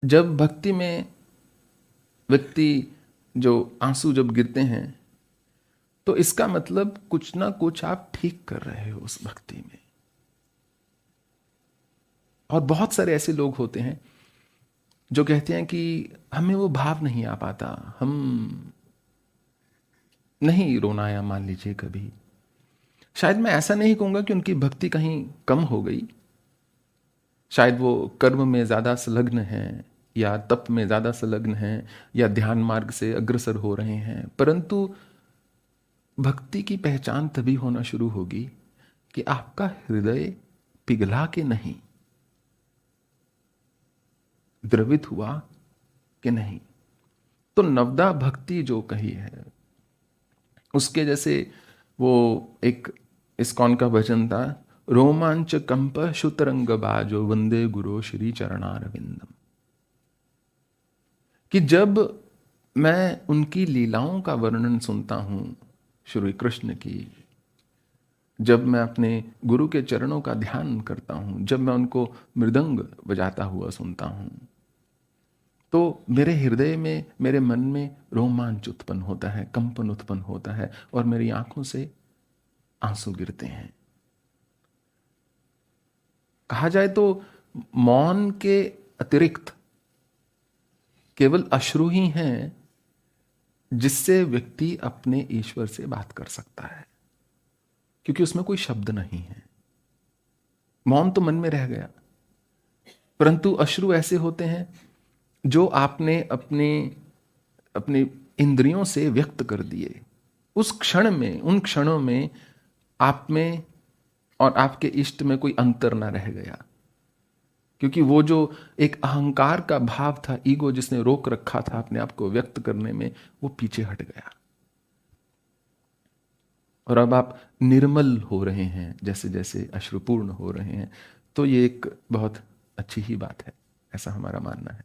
जब भक्ति में व्यक्ति जो आंसू जब गिरते हैं तो इसका मतलब कुछ ना कुछ आप ठीक कर रहे हो उस भक्ति में। और बहुत सारे ऐसे लोग होते हैं जो कहते हैं कि हमें वो भाव नहीं आ पाता, हम नहीं रोना या मान लीजिए कभी। शायद मैं ऐसा नहीं कहूंगा कि उनकी भक्ति कहीं कम हो गई, शायद वो कर्म में ज्यादा संलग्न हैं या तप में ज्यादा संलग्न हैं या ध्यान मार्ग से अग्रसर हो रहे हैं, परंतु भक्ति की पहचान तभी होना शुरू होगी कि आपका हृदय पिघला के नहीं, द्रवित हुआ कि नहीं। तो नवदा भक्ति जो कही है उसके जैसे वो एक इस्कॉन का भजन था, रोमांच कंप शुतरंग बाजो वंदे गुरु श्री चरणारविंदम, कि जब मैं उनकी लीलाओं का वर्णन सुनता हूं श्री कृष्ण की, जब मैं अपने गुरु के चरणों का ध्यान करता हूं, जब मैं उनको मृदंग बजाता हुआ सुनता हूं, तो मेरे हृदय में, मेरे मन में रोमांच उत्पन्न होता है, कंपन उत्पन्न होता है और मेरी आंखों से आंसू गिरते हैं। कहा जाए तो मौन के अतिरिक्त केवल अश्रु ही हैं जिससे व्यक्ति अपने ईश्वर से बात कर सकता है, क्योंकि उसमें कोई शब्द नहीं है। मौन तो मन में रह गया, परंतु अश्रु ऐसे होते हैं जो आपने अपने अपने इंद्रियों से व्यक्त कर दिए। उस क्षण में, उन क्षणों में आप में और आपके इष्ट में कोई अंतर ना रह गया, क्योंकि वो जो एक अहंकार का भाव था, ईगो जिसने रोक रखा था अपने आप को व्यक्त करने में, वो पीछे हट गया और अब आप निर्मल हो रहे हैं, जैसे जैसे अश्रुपूर्ण हो रहे हैं। तो ये एक बहुत अच्छी ही बात है, ऐसा हमारा मानना है।